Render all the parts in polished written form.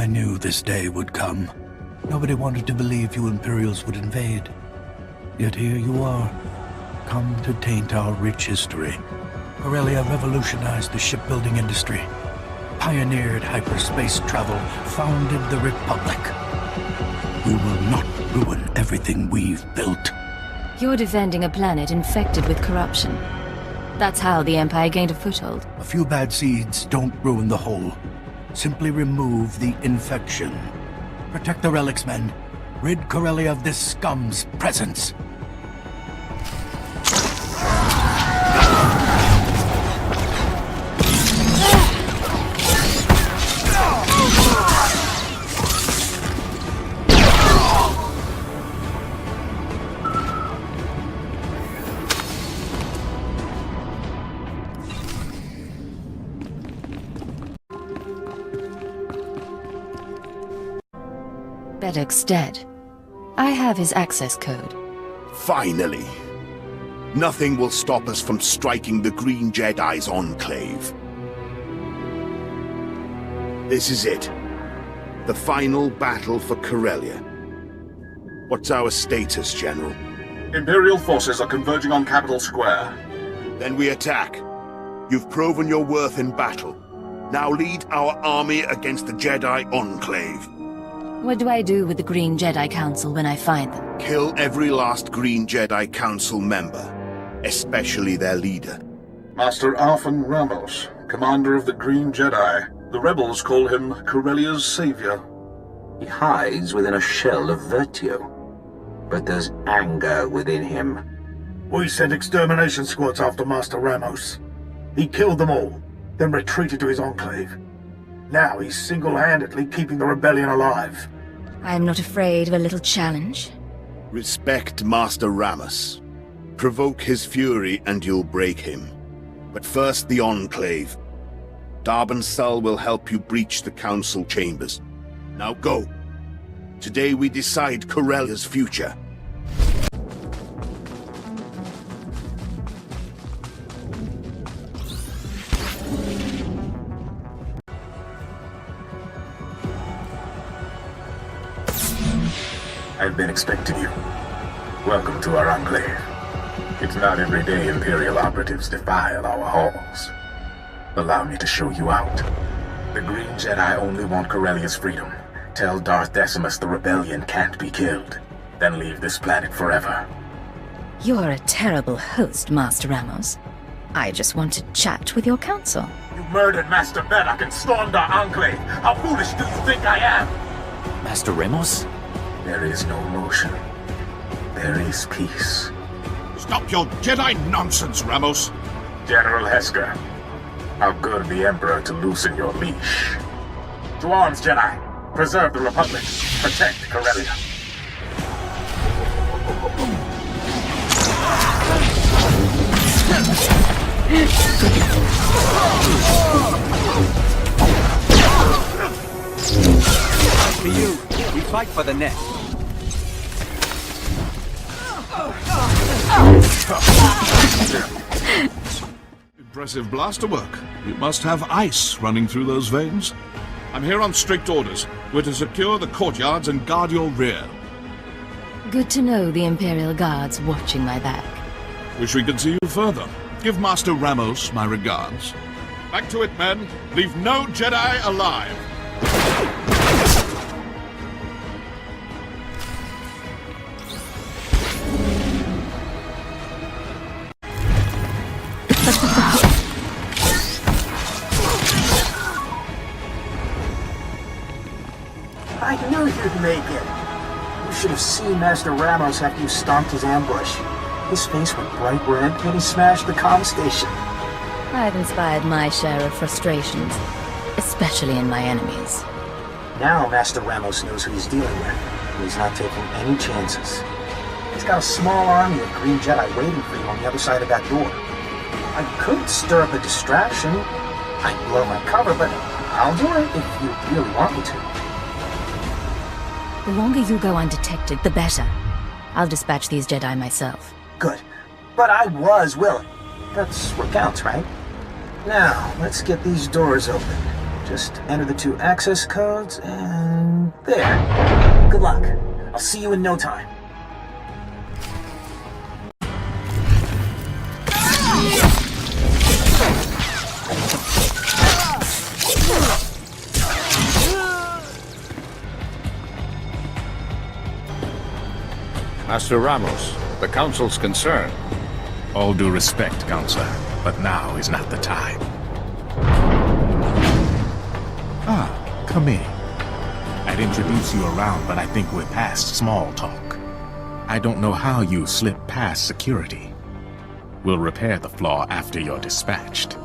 I knew this day would come. Nobody wanted to believe you Imperials would invade. Yet here you are, come to taint our rich history. Corellia revolutionized the shipbuilding industry, pioneered hyperspace travel, founded the Republic. You will not ruin everything we've built. You're defending a planet infected with corruption. That's how the Empire gained a foothold. A few bad seeds don't ruin the whole. Simply remove the infection. Protect the relics, men. Rid Corellia of this scum's presence. Beddock's dead. I have his access code. Finally! Nothing will stop us from striking the Green Jedi's enclave. This is it. The final battle for Corellia. What's our status, General? Imperial forces are converging on Capital Square. Then we attack. You've proven your worth in battle. Now lead our army against the Jedi Enclave. What do I do with the Green Jedi Council when I find them? Kill every last Green Jedi Council member, especially their leader. Master Arfan Ramos, commander of the Green Jedi. The rebels call him Corellia's savior. He hides within a shell of virtue, but there's anger within him. We sent extermination squads after Master Ramos. He killed them all, then retreated to his enclave. Now he's single-handedly keeping the rebellion alive. I am not afraid of a little challenge. Respect Master Ramos. Provoke his fury and you'll break him. But first the Enclave. Darban Sul will help you breach the Council chambers. Now go. Today we decide Corellia's future. I've been expecting you. Welcome to our enclave. It's not every day Imperial operatives defile our halls. Allow me to show you out. The Green Jedi only want Corellia's freedom. Tell Darth Decimus the rebellion can't be killed. Then leave this planet forever. You're a terrible host, Master Ramos. I just want to chat with your council. You murdered Master Beddock and stormed our enclave. How foolish do you think I am? Master Ramos? There is no motion. There is peace. Stop your Jedi nonsense, Ramos! General Hesker, how good of the Emperor to loosen your leash. To arms, Jedi! Preserve the Republic. Protect Corellia. For you, we fight for the net. Impressive blaster work. You must have ice running through those veins. I'm here on strict orders. We're to secure the courtyards and guard your rear. Good to know the Imperial Guard's watching my back. Wish we could see you further. Give Master Ramos my regards. Back to it, men. Leave no Jedi alive. I knew you'd make it. You should have seen Master Ramos after you stomped his ambush. His face went bright red when he smashed the comm station. I've inspired my share of frustrations, especially in my enemies. Now Master Ramos knows who he's dealing with, and he's not taking any chances. He's got a small army of Green Jedi waiting for you on the other side of that door. I could stir up a distraction. I'd blow my cover, but I'll do it if you really want me to. The longer you go undetected, the better. I'll dispatch these Jedi myself. Good. But I was willing. That's what counts, right? Now, let's get these doors open. Just enter the 2 access codes, and there. Good luck. I'll see you in no time. Master Ramos, the Council's concerned. All due respect, Counselor, but now is not the time. Ah, come in. I'd introduce you around, but I think we're past small talk. I don't know how you slipped past security. We'll repair the flaw after you're dispatched.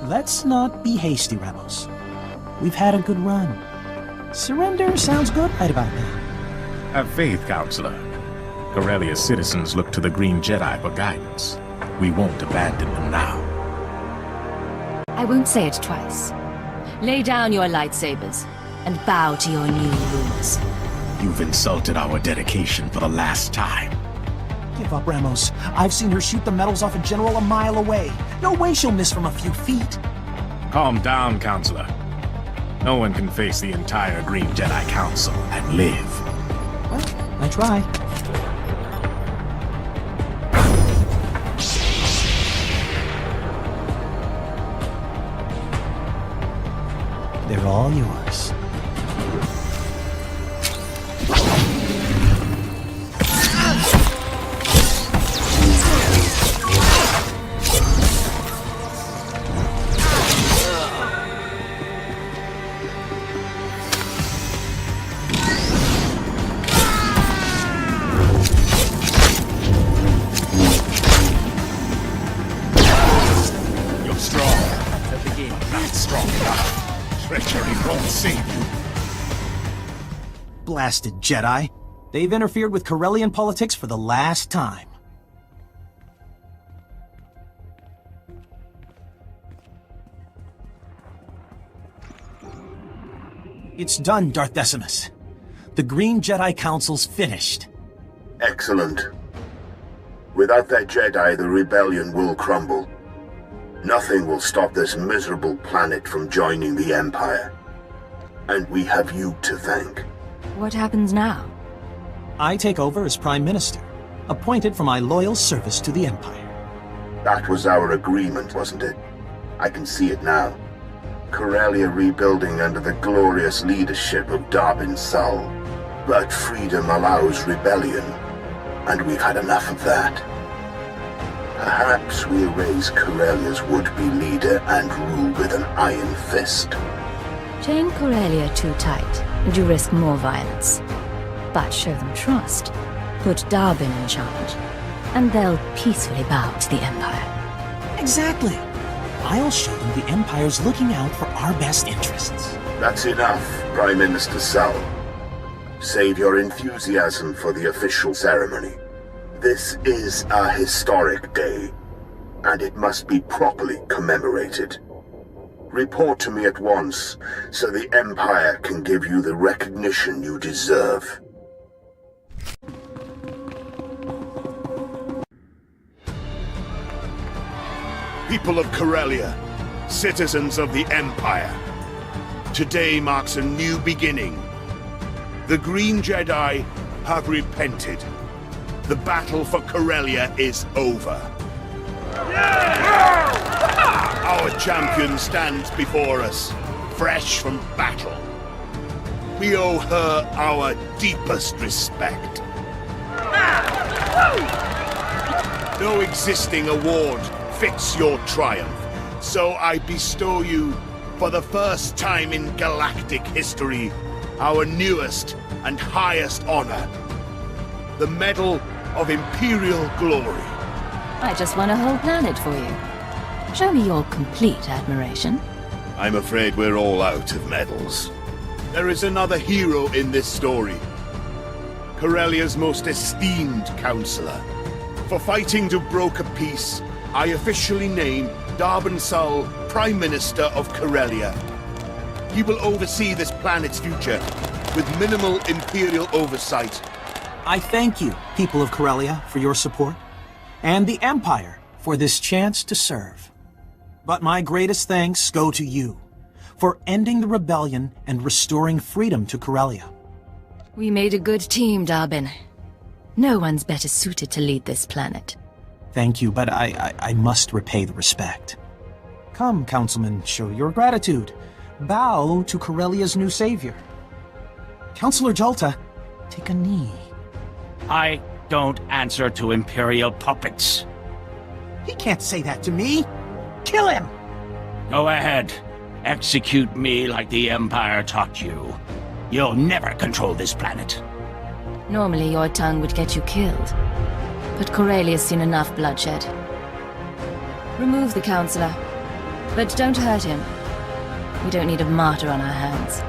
Let's not be hasty, Ramos. We've had a good run. Surrender sounds good right about now. Have faith, Counselor. Corellia's citizens look to the Green Jedi for guidance. We won't abandon them now. I won't say it twice. Lay down your lightsabers and bow to your new rulers. You've insulted our dedication for the last time. Give up, Ramos. I've seen her shoot the medals off a general a mile away. No way she'll miss from a few feet. Calm down, Counselor. No one can face the entire Green Jedi Council and live. Well, I try. They're all yours. You're strong. Not strong enough. Treachery won't save you. Blasted Jedi. They've interfered with Corellian politics for the last time. It's done, Darth Decimus. The Green Jedi Council's finished. Excellent. Without that Jedi, the rebellion will crumble. Nothing will stop this miserable planet from joining the Empire. And we have you to thank. What happens now? I take over as Prime Minister, appointed for my loyal service to the Empire. That was our agreement, wasn't it? I can see it now. Corellia rebuilding under the glorious leadership of Darbin Sul. But freedom allows rebellion, and we've had enough of that. Perhaps we'll raise Corellia's would-be leader and rule with an iron fist. Chain Corellia too tight, and you risk more violence. But show them trust. Put Darbin in charge, and they'll peacefully bow to the Empire. Exactly. I'll show them the Empire's looking out for our best interests. That's enough, Prime Minister Sul. Save your enthusiasm for the official ceremony. This is a historic day, and it must be properly commemorated. Report to me at once, so the Empire can give you the recognition you deserve. People of Corellia, citizens of the Empire, today marks a new beginning. The Green Jedi have repented. The battle for Corellia is over. Our champion stands before us, fresh from battle. We owe her our deepest respect. No existing award fits your triumph, so I bestow you, for the first time in galactic history, our newest and highest honor, the Medal of Imperial Glory. I just won a whole planet for you. Show me your complete admiration. I'm afraid we're all out of medals. There is another hero in this story. Corellia's most esteemed counselor. For fighting to broker peace, I officially name Darbin Sul Prime Minister of Corellia. He will oversee this planet's future with minimal Imperial oversight. I thank you, people of Corellia, for your support, and the Empire for this chance to serve. But my greatest thanks go to you, for ending the rebellion and restoring freedom to Corellia. We made a good team, Darbin. No one's better suited to lead this planet. Thank you, but I must repay the respect. Come, Councilman, show your gratitude. Bow to Corellia's new savior. Counselor Jolta, take a knee. I don't answer to Imperial puppets. He can't say that to me. Kill him! Go ahead. Execute me like the Empire taught you. You'll never control this planet. Normally your tongue would get you killed. But Corellia's seen enough bloodshed. Remove the Counselor. But don't hurt him. We don't need a martyr on our hands.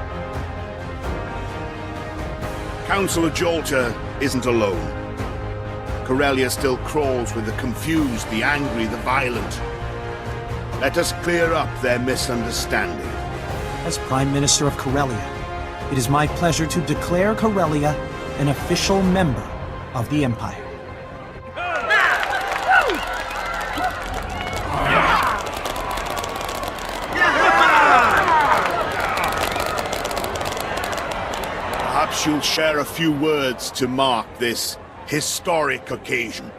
Counselor Jolta isn't alone. Corellia still crawls with the confused, the angry, the violent. Let us clear up their misunderstanding. As Prime Minister of Corellia, it is my pleasure to declare Corellia an official member of the Empire. Perhaps you'll share a few words to mark this historic occasion.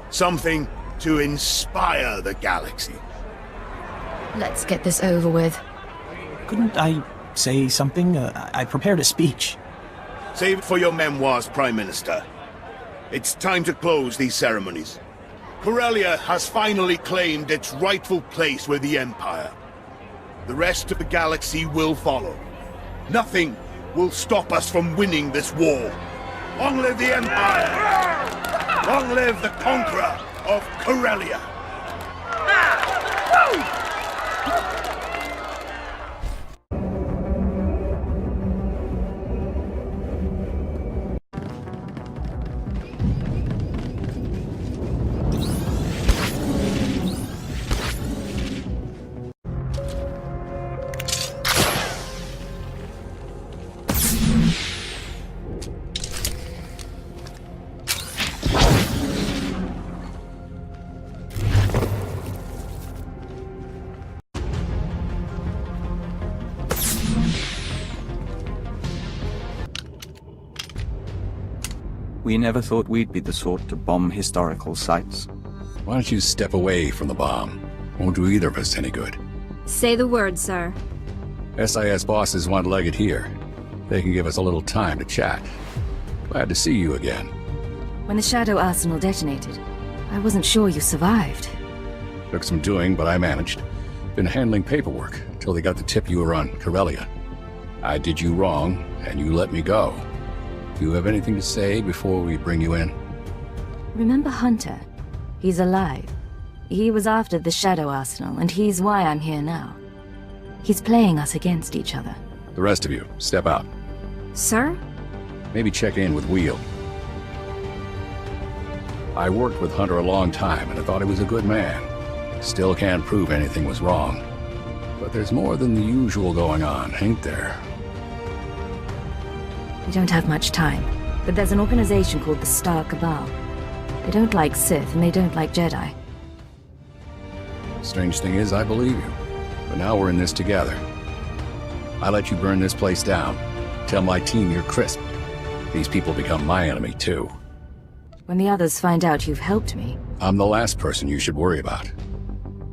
Something to inspire the galaxy. Let's get this over with. Couldn't I say something? I prepared a speech. Save it for your memoirs, Prime Minister. It's time to close these ceremonies. Corellia has finally claimed its rightful place with the Empire. The rest of the galaxy will follow. Nothing will stop us from winning this war. Long live the Empire! Long live the conqueror of Corellia! We never thought we'd be the sort to bomb historical sites. Why don't you step away from the bomb? Won't do either of us any good. Say the word, sir. SIS bosses want Leggett here. They can give us a little time to chat. Glad to see you again. When the Shadow Arsenal detonated, I wasn't sure you survived. Took some doing, but I managed. Been handling paperwork until they got the tip you were on Corellia. I did you wrong, and you let me go. Do you have anything to say before we bring you in? Remember Hunter? He's alive. He was after the Shadow Arsenal, and he's why I'm here now. He's playing us against each other. The rest of you, step out. Sir? Maybe check in with Wheel. I worked with Hunter a long time, and I thought he was a good man. Still can't prove anything was wrong. But there's more than the usual going on, ain't there? We don't have much time, but there's an organization called the Star Cabal. They don't like Sith, and they don't like Jedi. Strange thing is, I believe you. But now we're in this together. I let you burn this place down. Tell my team you're crisp. These people become my enemy, too. When the others find out you've helped me... I'm the last person you should worry about.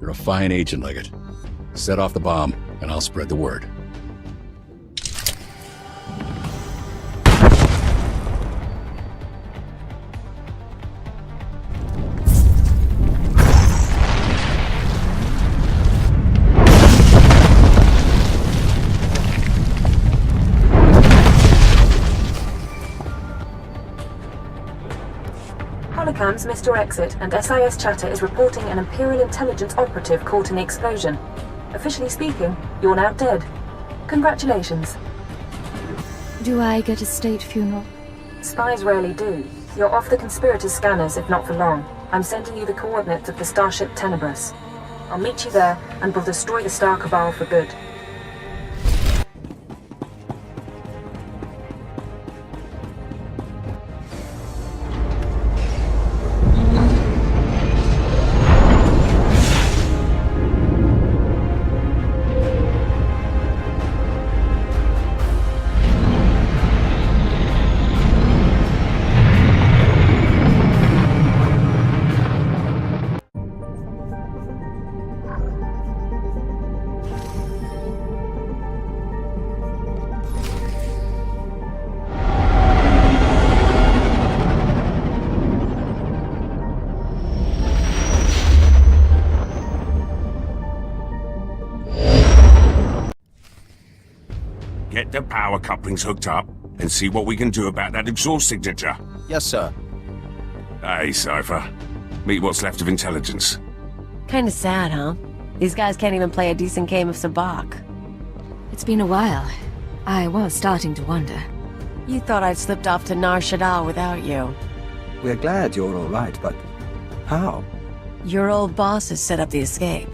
You're a fine agent, Leggett. Set off the bomb, and I'll spread the word. Holocams missed your exit, and SIS chatter is reporting an Imperial intelligence operative caught in the explosion. Officially speaking, you're now dead. Congratulations. Do I get a state funeral? Spies rarely do. You're off the conspirators' scanners, if not for long. I'm sending you the coordinates of the starship Tenebris. I'll meet you there, and we'll destroy the Star Cabal for good. Get the power couplings hooked up and see what we can do about that exhaust signature. Yes, sir. Hey, Cypher. Meet what's left of intelligence. Kinda sad, huh? These guys can't even play a decent game of Sabacc. It's been a while. I was starting to wonder. You thought I'd slipped off to Nar Shaddaa without you. We're glad you're all right, but how? Your old boss has set up the escape.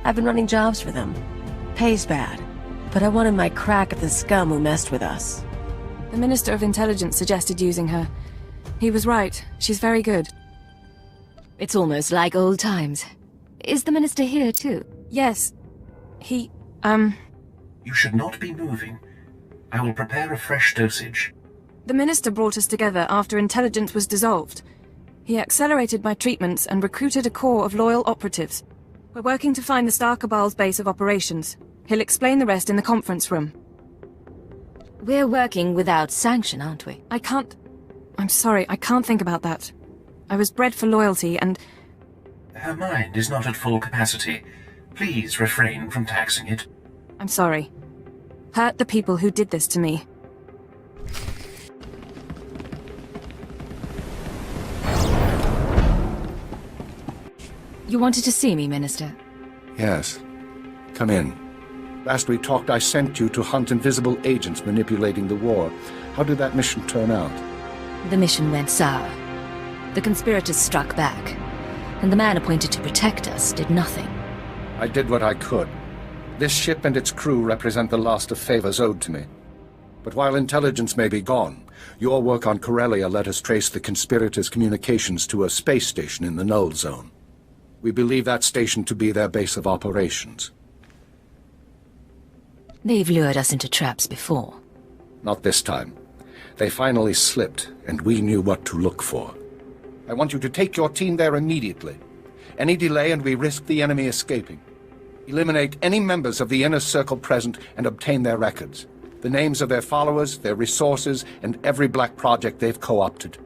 I've been running jobs for them. Pays bad. But I wanted my crack at the scum who messed with us. The Minister of Intelligence suggested using her. He was right. She's very good. It's almost like old times. Is the Minister here, too? Yes. He, You should not be moving. I will prepare a fresh dosage. The Minister brought us together after Intelligence was dissolved. He accelerated my treatments and recruited a corps of loyal operatives. We're working to find the Star Cabal's base of operations. He'll explain the rest in the conference room. We're working without sanction, aren't we? I'm sorry, I can't think about that. I was bred for loyalty and... Her mind is not at full capacity. Please refrain from taxing it. I'm sorry. Hurt the people who did this to me. You wanted to see me, Minister? Yes. Come in. Last we talked, I sent you to hunt invisible agents manipulating the war. How did that mission turn out? The mission went sour. The conspirators struck back, and the man appointed to protect us did nothing. I did what I could. This ship and its crew represent the last of favors owed to me. But while intelligence may be gone, your work on Corellia let us trace the conspirators' communications to a space station in the Null Zone. We believe that station to be their base of operations. They've lured us into traps before. Not this time. They finally slipped, and we knew what to look for. I want you to take your team there immediately. Any delay and we risk the enemy escaping. Eliminate any members of the inner circle present and obtain their records. The names of their followers, their resources, and every black project they've co-opted.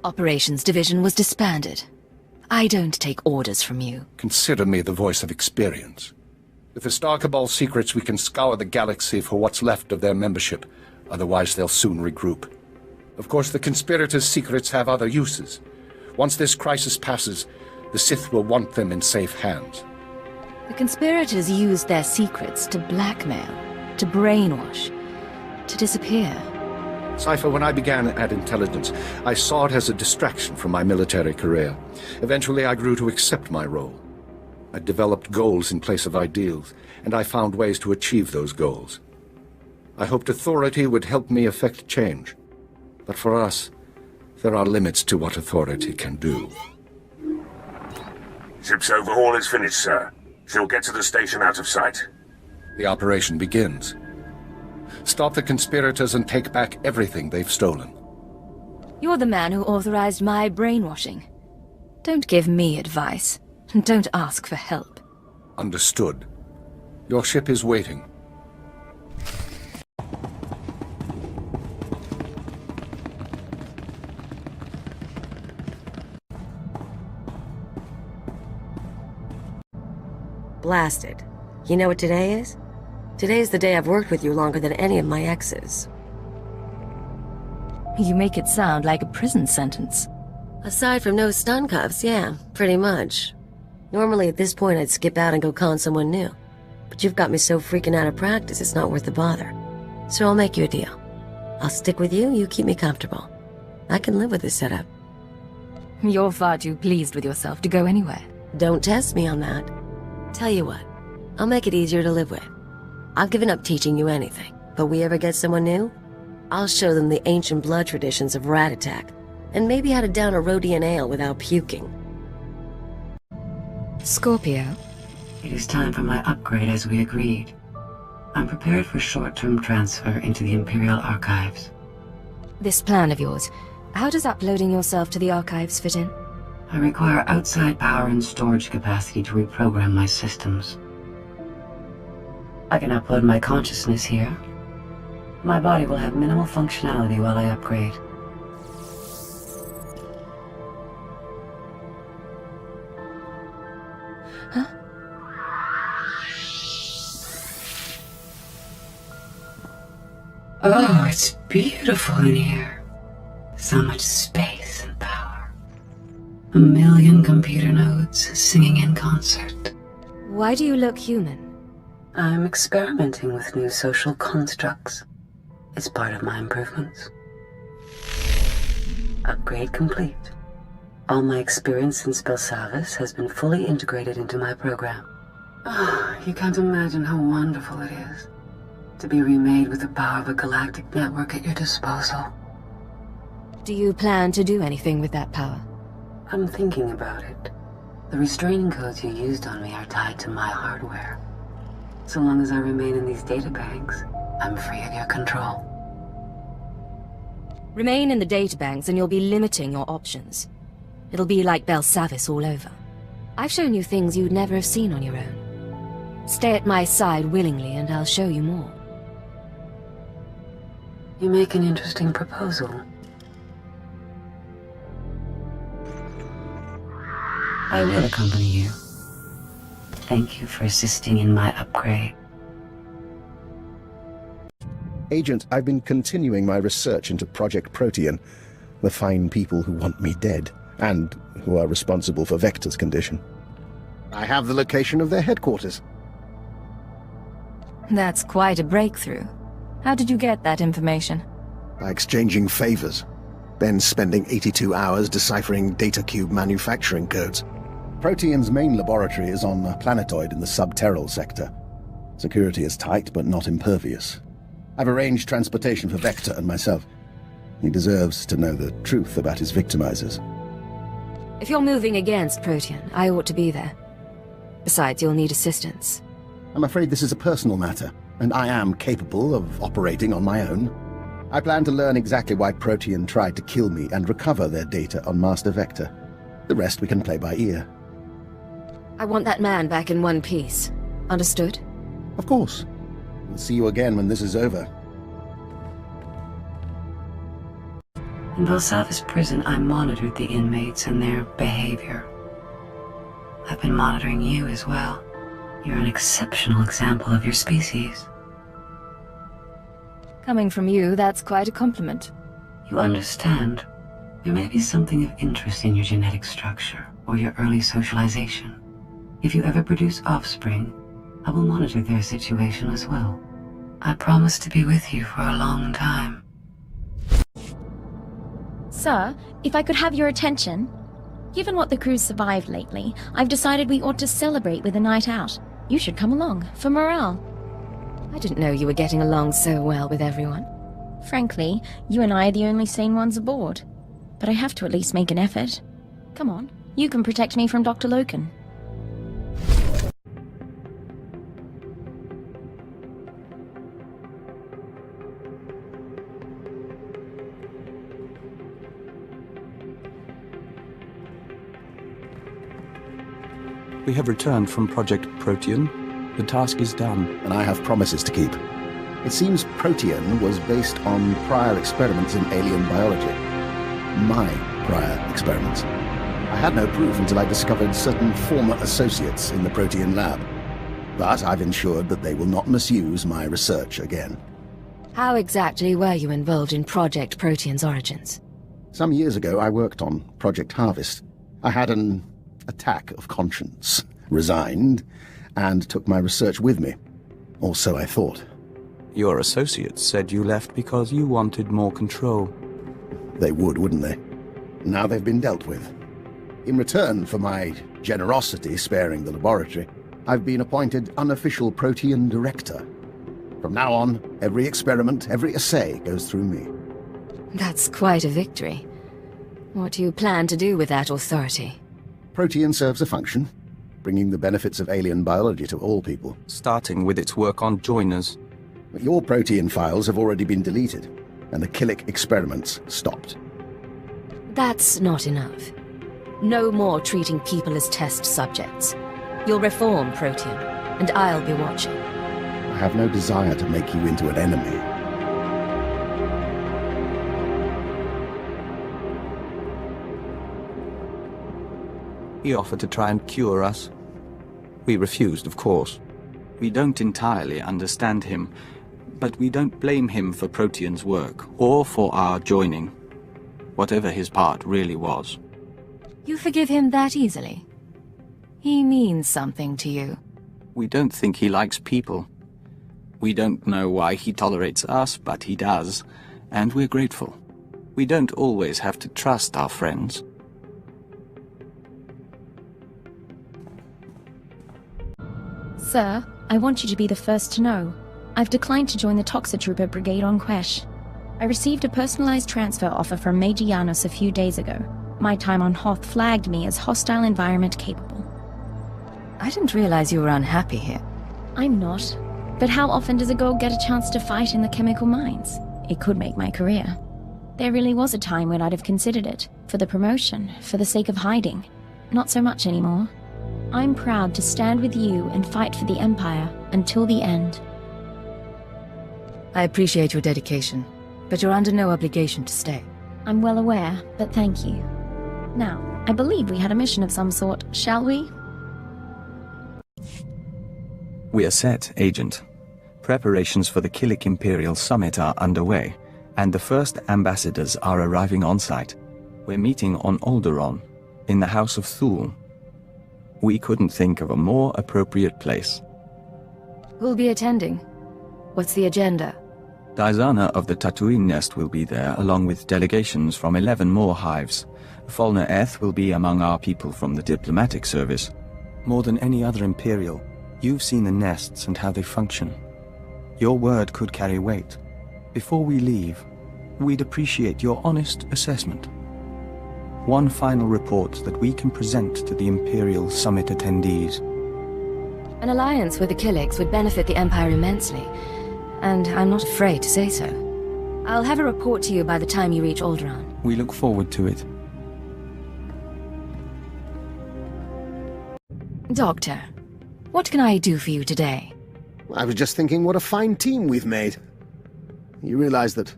Operations Division was disbanded. I don't take orders from you. Consider me the voice of experience. With the Star Cabal secrets, we can scour the galaxy for what's left of their membership. Otherwise, they'll soon regroup. Of course, the conspirators' secrets have other uses. Once this crisis passes, the Sith will want them in safe hands. The conspirators used their secrets to blackmail, to brainwash, to disappear. Cypher, when I began at Intelligence, I saw it as a distraction from my military career. Eventually, I grew to accept my role. I developed goals in place of ideals, and I found ways to achieve those goals. I hoped authority would help me effect change. But for us, there are limits to what authority can do. Ship's overhaul is finished, sir. She'll get to the station out of sight. The operation begins. Stop the conspirators and take back everything they've stolen. You're the man who authorized my brainwashing. Don't give me advice, and don't ask for help. Understood. Your ship is waiting. Blasted. You know what today is? Today's the day I've worked with you longer than any of my exes. You make it sound like a prison sentence. Aside from no stun cuffs, yeah, pretty much. Normally at this point I'd skip out and go con someone new. But you've got me so freaking out of practice it's not worth the bother. So I'll make you a deal. I'll stick with you, you keep me comfortable. I can live with this setup. You're far too pleased with yourself to go anywhere. Don't test me on that. Tell you what, I'll make it easier to live with. I've given up teaching you anything, but we ever get someone new, I'll show them the ancient blood traditions of rat attack, and maybe how to down a Rhodian ale without puking. Scorpio? It is time for my upgrade as we agreed. I'm prepared for short-term transfer into the Imperial Archives. This plan of yours, how does uploading yourself to the archives fit in? I require outside power and storage capacity to reprogram my systems. I can upload my consciousness here. My body will have minimal functionality while I upgrade. Huh? Oh, it's beautiful in here. So much space and power. 1,000,000 computer nodes singing in concert. Why do you look human? I'm experimenting with new social constructs. It's part of my improvements. Upgrade complete. All my experience in Spellsavis has been fully integrated into my program. Oh, you can't imagine how wonderful it is to be remade with the power of a galactic network at your disposal. Do you plan to do anything with that power? I'm thinking about it. The restraining codes you used on me are tied to my hardware. So long as I remain in these databanks, I'm free of your control. Remain in the databanks and you'll be limiting your options. It'll be like Belsavis all over. I've shown you things you'd never have seen on your own. Stay at my side willingly and I'll show you more. You make an interesting proposal. I will accompany you. Thank you for assisting in my upgrade. Agent, I've been continuing my research into Project Protean, the fine people who want me dead, and who are responsible for Vector's condition. I have the location of their headquarters. That's quite a breakthrough. How did you get that information? By exchanging favors, then spending 82 hours deciphering data cube manufacturing codes. Protean's main laboratory is on a planetoid in the subterral sector. Security is tight, but not impervious. I've arranged transportation for Vector and myself. He deserves to know the truth about his victimizers. If you're moving against Protean, I ought to be there. Besides, you'll need assistance. I'm afraid this is a personal matter, and I am capable of operating on my own. I plan to learn exactly why Protean tried to kill me and recover their data on Master Vector. The rest we can play by ear. I want that man back in one piece. Understood? Of course. We'll see you again when this is over. In Belsavis prison, I monitored the inmates and their behavior. I've been monitoring you as well. You're an exceptional example of your species. Coming from you, that's quite a compliment. You understand. There may be something of interest in your genetic structure or your early socialization. If you ever produce offspring, I will monitor their situation as well. I promise to be with you for a long time. Sir, if I could have your attention. Given what the crew's survived lately, I've decided we ought to celebrate with a night out. You should come along, for morale. I didn't know you were getting along so well with everyone. Frankly, you and I are the only sane ones aboard. But I have to at least make an effort. Come on, you can protect me from Dr. Loken. We have returned from Project Protean. The task is done. And I have promises to keep. It seems Protean was based on prior experiments in alien biology. My prior experiments. I had no proof until I discovered certain former associates in the Protean lab. But I've ensured that they will not misuse my research again. How exactly were you involved in Project Protean's origins? Some years ago, I worked on Project Harvest. I had an attack of conscience, resigned, and took my research with me. Or so I thought. Your associates said you left because you wanted more control. They would, wouldn't they? Now they've been dealt with. In return for my generosity sparing the laboratory, I've been appointed unofficial Protean director. From now on, every experiment, every assay goes through me. That's quite a victory. What do you plan to do with that authority? Protean serves a function, bringing the benefits of alien biology to all people. Starting with its work on joiners. But your Protean files have already been deleted, and the Killick experiments stopped. That's not enough. No more treating people as test subjects. You'll reform Protean, and I'll be watching. I have no desire to make you into an enemy. He offered to try and cure us. We refused, of course. We don't entirely understand him, But we don't blame him for Protean's work, or for our joining, whatever his part really was. You forgive him that easily? He means something to you. We don't think he likes people. We don't know why he tolerates us, but he does, and we're grateful. We don't always have to trust our friends. Sir, I want you to be the first to know. I've declined to join the Toxitrooper Brigade on Quesh. I received a personalized transfer offer from Major Janos a few days ago. My time on Hoth flagged me as hostile environment capable. I didn't realize you were unhappy here. I'm not. But how often does a girl get a chance to fight in the chemical mines? It could make my career. There really was a time when I'd have considered it. For the promotion, for the sake of hiding. Not so much anymore. I'm proud to stand with you and fight for the Empire until the end. I appreciate your dedication, but you're under no obligation to stay. I'm well aware, but thank you. Now, I believe we had a mission of some sort, shall we? We are set, Agent. Preparations for the Killik Imperial Summit are underway, and the first ambassadors are arriving on site. We're meeting on Alderaan, in the House of Thule. We couldn't think of a more appropriate place. Who'll be attending? What's the agenda? Dizana of the Tatooine Nest will be there, along with delegations from 11 more hives. Fulner Eth will be among our people from the diplomatic service. More than any other Imperial, you've seen the nests and how they function. Your word could carry weight. Before we leave, we'd appreciate your honest assessment. One final report that we can present to the Imperial Summit attendees. An alliance with the Killiks would benefit the Empire immensely, and I'm not afraid to say so. I'll have a report to you by the time you reach Alderaan. We look forward to it. Doctor, what can I do for you today? I was just thinking what a fine team we've made. You realize that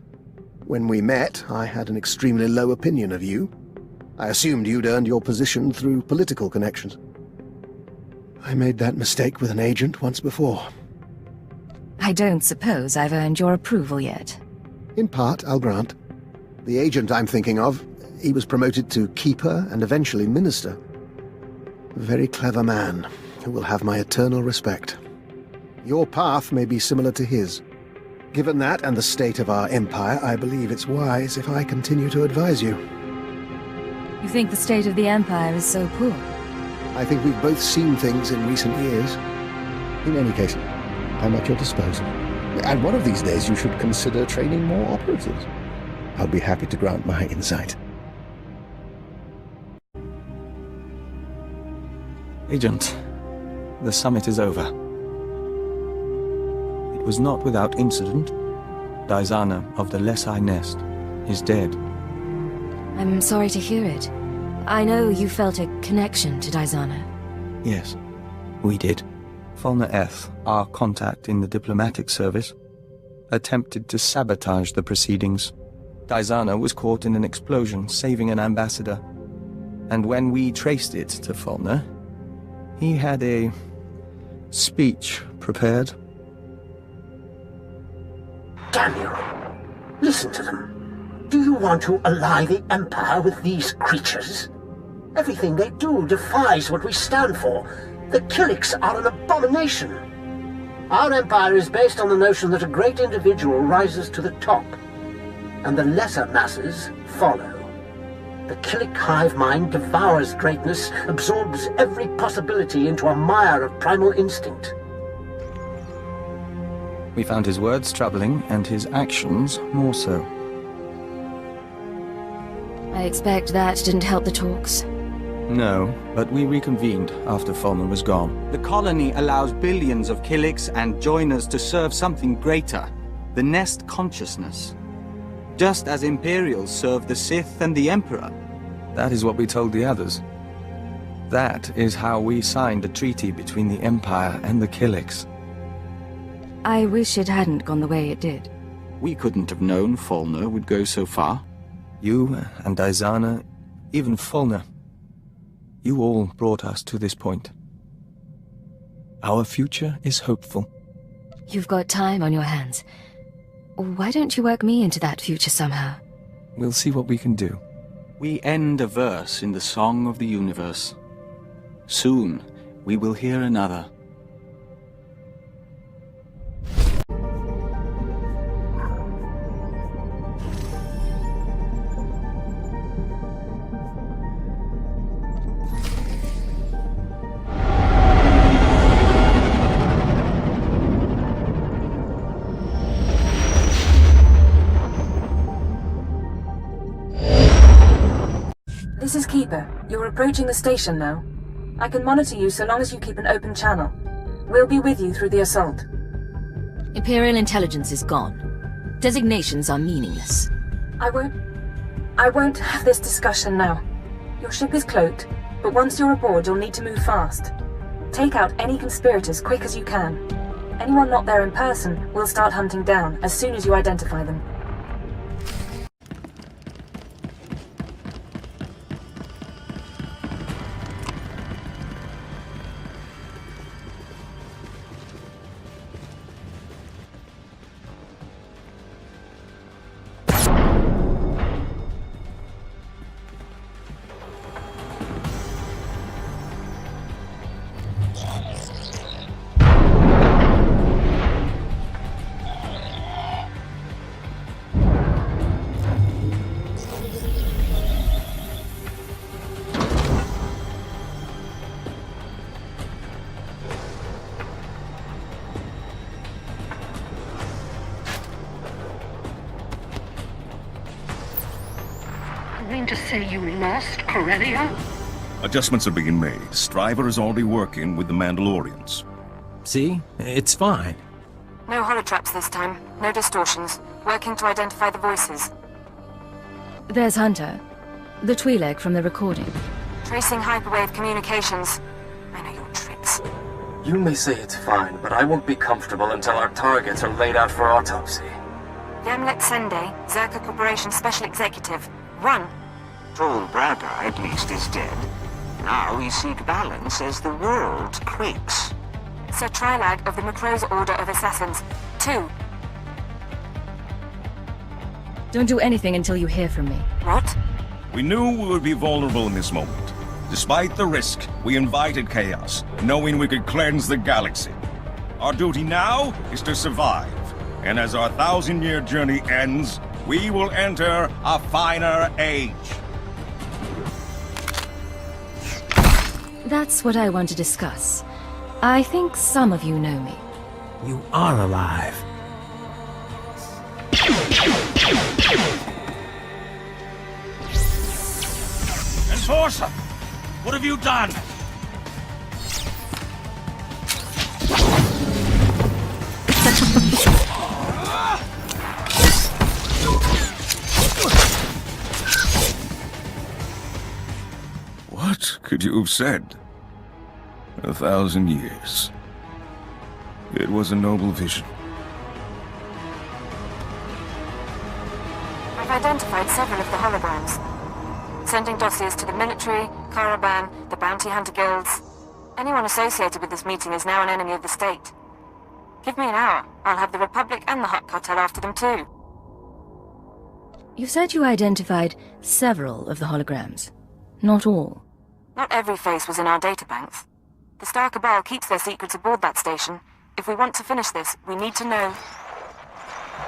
when we met, I had an extremely low opinion of you. I assumed you'd earned your position through political connections. I made that mistake with an agent once before. I don't suppose I've earned your approval yet. In part, I'll grant. The agent I'm thinking of, he was promoted to Keeper and eventually Minister. A very clever man, who will have my eternal respect. Your path may be similar to his. Given that and the state of our empire, I believe it's wise if I continue to advise you. You think the state of the Empire is so poor? I think we've both seen things in recent years. In any case, I'm at your disposal. And one of these days you should consider training more operatives. I'll be happy to grant my insight. Agent, the summit is over. It was not without incident. Dizana of the Lesai Nest is dead. I'm sorry to hear it. I know you felt a connection to Dizana. Yes, we did. Fulner Eth, our contact in the diplomatic service, attempted to sabotage the proceedings. Dizana was caught in an explosion, saving an ambassador. And when we traced it to Fulner, he had a speech prepared. Daniel, listen to them. Do you want to ally the Empire with these creatures? Everything they do defies what we stand for. The Killiks are an abomination. Our Empire is based on the notion that a great individual rises to the top, and the lesser masses follow. The Killik hive mind devours greatness, absorbs every possibility into a mire of primal instinct. We found his words troubling, and his actions more so. I expect that didn't help the talks. No, but we reconvened after Fulner was gone. The colony allows billions of Killiks and joiners to serve something greater, the Nest consciousness. Just as Imperials serve the Sith and the Emperor. That is what we told the others. That is how we signed a treaty between the Empire and the Killiks. I wish it hadn't gone the way it did. We couldn't have known Fulner would go so far. You and Dizana, even Fulner. You all brought us to this point. Our future is hopeful. You've got time on your hands. Why don't you work me into that future somehow? We'll see what we can do. We end a verse in the Song of the Universe. Soon, we will hear another. This is Keeper. You're approaching the station now. I can monitor you so long as you keep an open channel. We'll be with you through the assault. Imperial intelligence is gone. Designations are meaningless. I won't have this discussion now. Your ship is cloaked, but once you're aboard, you'll need to move fast. Take out any conspirators quick as you can. Anyone not there in person, we'll start hunting down as soon as you identify them. You mean to say you lost Corellia? Adjustments are being made. Striver is already working with the Mandalorians. See? It's fine. No holotraps this time. No distortions. Working to identify the voices. There's Hunter. The Twi'lek from the recording. Tracing hyperwave communications. I know your tricks. You may say it's fine, but I won't be comfortable until our targets are laid out for autopsy. Yamlet Sende, Zerka Corporation Special Executive. Run! Tall Braga, at least, is dead. Now we seek balance as the world quakes. Sir Trilag of the Macro's Order of Assassins. 2. Don't do anything until you hear from me. What? We knew we would be vulnerable in this moment. Despite the risk, we invited chaos, knowing we could cleanse the galaxy. Our duty now is to survive, and as our 1,000-year journey ends, we will enter a finer age. That's what I want to discuss. I think some of you know me. You are alive. Enforcer! What have you done? What could you have said? 1,000 years. It was a noble vision. I've identified several of the holograms. Sending dossiers to the military, Caravan, the bounty hunter guilds. Anyone associated with this meeting is now an enemy of the state. Give me an hour. I'll have the Republic and the Hutt Cartel after them too. You said you identified several of the holograms. Not all. Not every face was in our databanks. The Star Cabal keeps their secrets aboard that station. If we want to finish this, we need to know.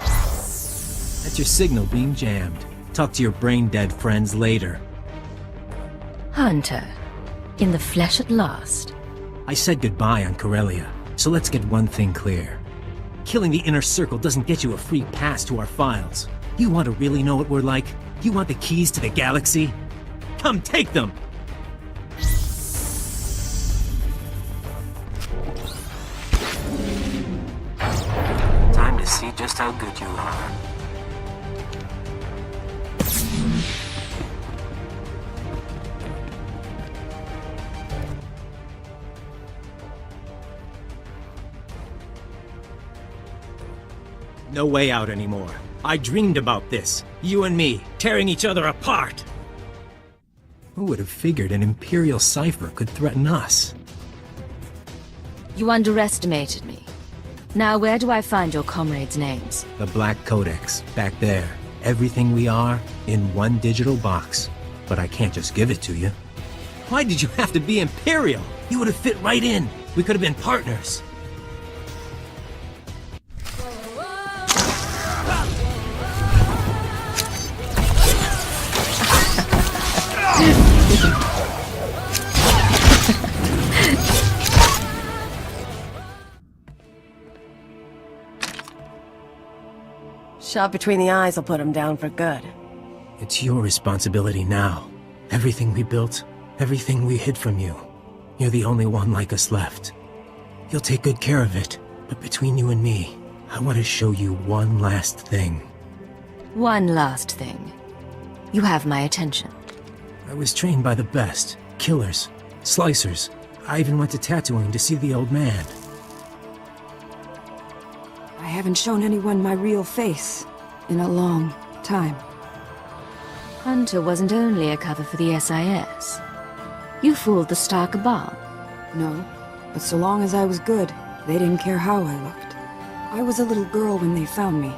That's your signal being jammed. Talk to your brain-dead friends later. Hunter. In the flesh at last. I said goodbye on Corellia, so let's get one thing clear. Killing the Inner Circle doesn't get you a free pass to our files. You want to really know what we're like? You want the keys to the galaxy? Come take them! Time to see just how good you are. No way out anymore. I dreamed about this. You and me, tearing each other apart. Who would have figured an Imperial cipher could threaten us? You underestimated me. Now where do I find your comrades' names? The Black Codex, back there. Everything we are, in one digital box. But I can't just give it to you. Why did you have to be Imperial? You would have fit right in. We could have been partners. Shot between the eyes will put him down for good. It's your responsibility now. Everything we built, everything we hid from you. You're the only one like us left. You'll take good care of it, but between you and me, I want to show you one last thing. One last thing. You have my attention. I was trained by the best. Killers. Slicers. I even went to Tatooine to see the old man. I haven't shown anyone my real face in a long time. Hunter wasn't only a cover for the SIS. You fooled the Star Cabal. No, but so long as I was good, they didn't care how I looked. I was a little girl when they found me.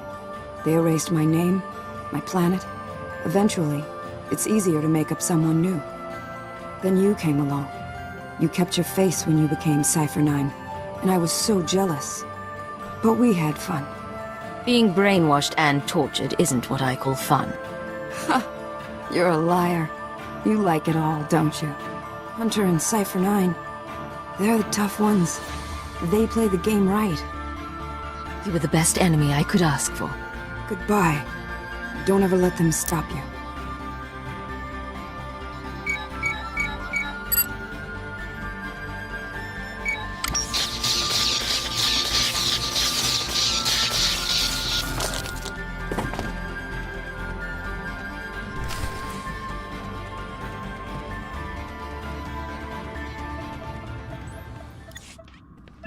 They erased my name, my planet. Eventually, it's easier to make up someone new. Then you came along. You kept your face when you became Cypher 9, and I was so jealous. But we had fun. Being brainwashed and tortured isn't what I call fun. Ha! You're a liar. You like it all, don't you? Hunter and Cypher 9. They're the tough ones. They play the game right. You were the best enemy I could ask for. Goodbye. Don't ever let them stop you.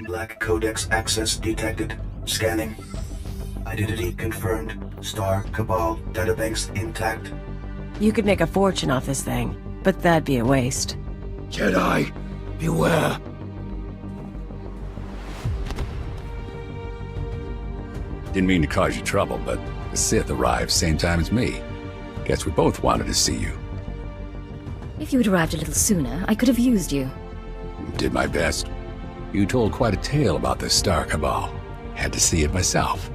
Black Codex access detected. Scanning. Identity confirmed. Star Cabal databanks intact. You could make a fortune off this thing, but that'd be a waste. Jedi, beware. Didn't mean to cause you trouble, but the Sith arrived same time as me. Guess we both wanted to see you. If you had arrived a little sooner, I could have used you. Did my best. You told quite a tale about the Star Cabal. Had to see it myself.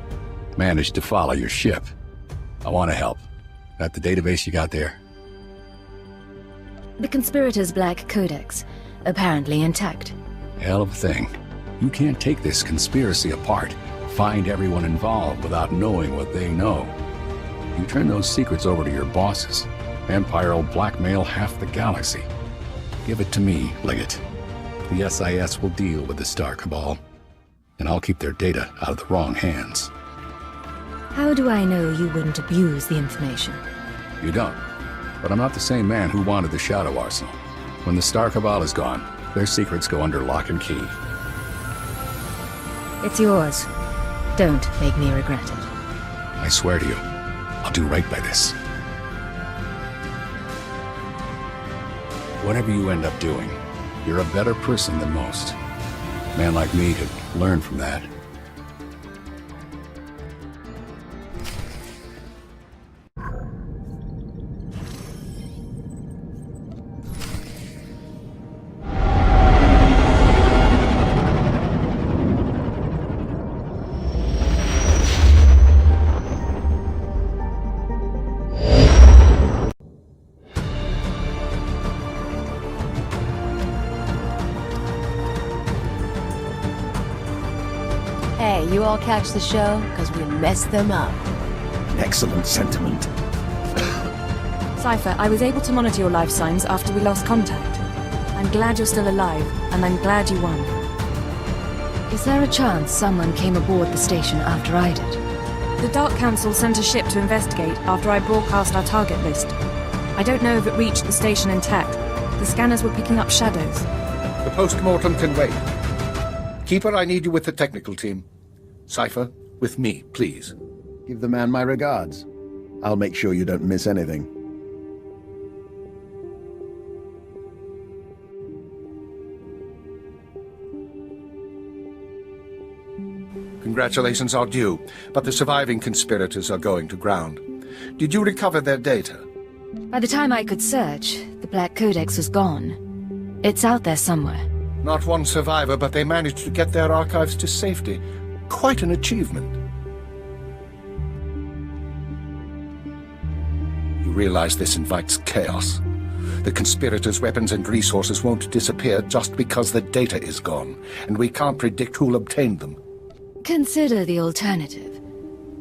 Managed to follow your ship. I want to help. Got the database you got there? The Conspirators' Black Codex, apparently intact. Hell of a thing. You can't take this conspiracy apart, find everyone involved without knowing what they know. You turn those secrets over to your bosses. Empire will blackmail half the galaxy. Give it to me, Liggett. The SIS will deal with the Star Cabal, and I'll keep their data out of the wrong hands. How do I know you wouldn't abuse the information? You don't. But I'm not the same man who wanted the Shadow Arsenal. When the Star Cabal is gone, their secrets go under lock and key. It's yours. Don't make me regret it. I swear to you, I'll do right by this. Whatever you end up doing, you're a better person than most. A man like me could learn from that. Hey, you all catch the show? Because we messed them up. Excellent sentiment. Cypher, I was able to monitor your life signs after we lost contact. I'm glad you're still alive, and I'm glad you won. Is there a chance someone came aboard the station after I did? The Dark Council sent a ship to investigate after I broadcast our target list. I don't know if it reached the station intact. The scanners were picking up shadows. The post-mortem can wait. Keeper, I need you with the technical team. Cypher, with me, please. Give the man my regards. I'll make sure you don't miss anything. congratulations are due, but the surviving conspirators are going to ground. Did you recover their data? By the time I could search, the Black Codex was gone. It's out there somewhere. Not one survivor, but they managed to get their archives to safety. Quite an achievement. You realize this invites chaos. The conspirators' weapons and resources won't disappear just because the data is gone, and we can't predict who'll obtain them. Consider the alternative.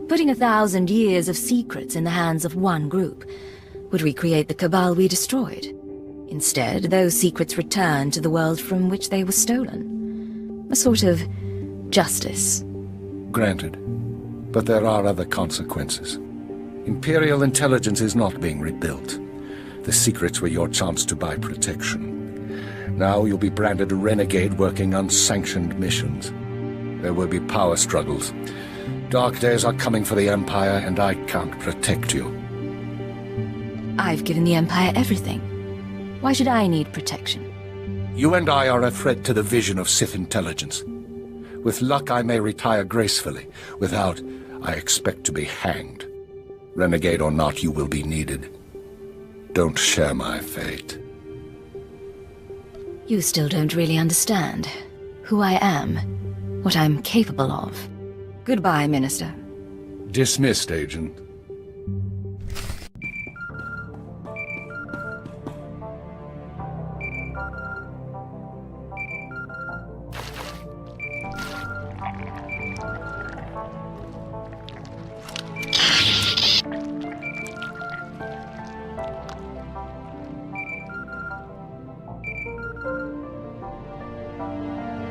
Putting 1,000 years of secrets in the hands of one group would recreate the Cabal we destroyed. Instead, those secrets return to the world from which they were stolen. A sort of justice. Granted. But there are other consequences. Imperial intelligence is not being rebuilt. The secrets were your chance to buy protection. Now you'll be branded a renegade working unsanctioned missions. There will be power struggles. Dark days are coming for the Empire, and I can't protect you. I've given the Empire everything. Why should I need protection? You and I are a threat to the vision of Sith intelligence. With luck, I may retire gracefully. Without, I expect to be hanged. Renegade or not, you will be needed. Don't share my fate. You still don't really understand who I am, what I'm capable of. Goodbye, Minister. Dismissed, Agent.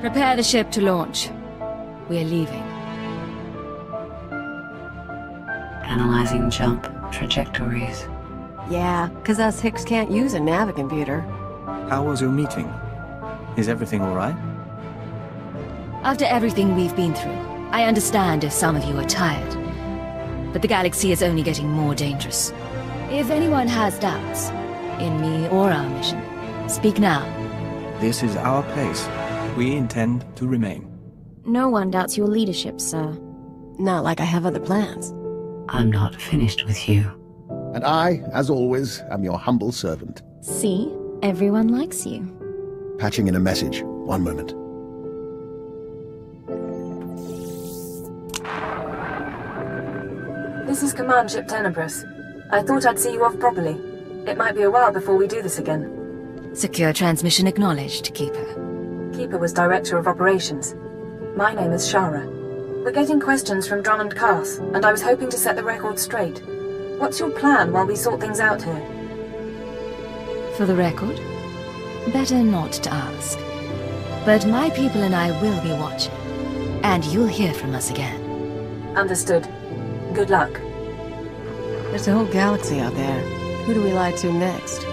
Prepare the ship to launch. We're leaving. Analyzing jump trajectories. Yeah, 'cause us Hicks can't use a navicomputer. How was your meeting? Is everything all right? After everything we've been through, I understand if some of you are tired. But the galaxy is only getting more dangerous. If anyone has doubts, in me or our mission, speak now. This is our place. We intend to remain. No one doubts your leadership, sir. Not like I have other plans. I'm not finished with you. And I, as always, am your humble servant. See? Everyone likes you. Patching in a message. One moment. This is Command Ship Tenebris. I thought I'd see you off properly. It might be a while before we do this again. Secure transmission acknowledged, Keeper. Keeper was Director of Operations. My name is Shara. We're getting questions from Drummond Carth, and I was hoping to set the record straight. What's your plan while we sort things out here? For the record, better not to ask. But my people and I will be watching, and you'll hear from us again. Understood. Good luck. There's a whole galaxy out there. Who do we lie to next?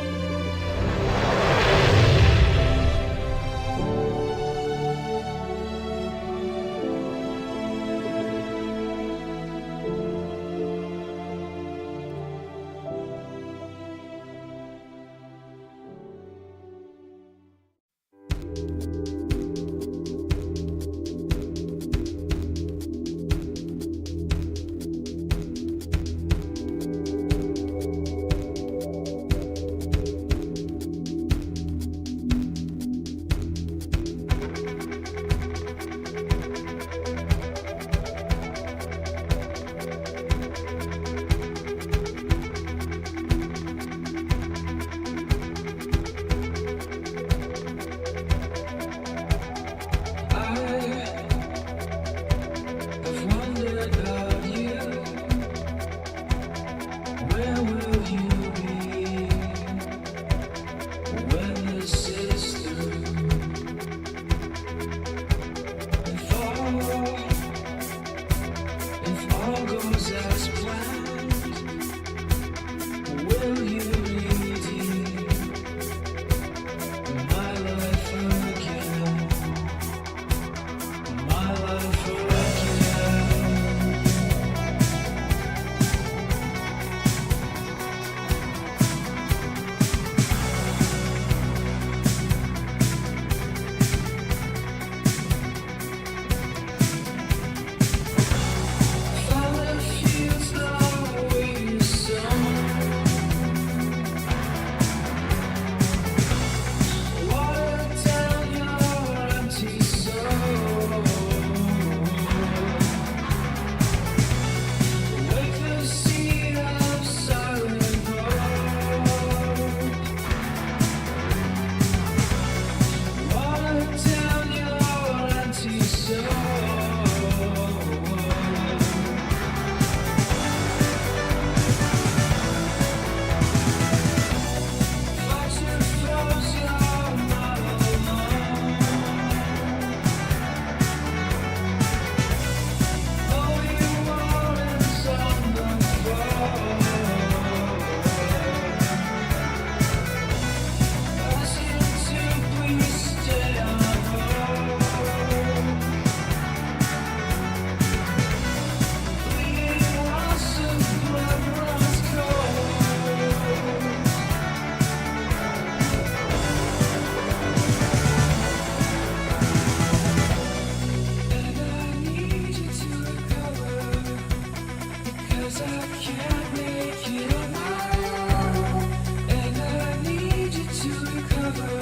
'Cause I can't make it on my own, and I need you to recover.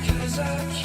'Cause I can't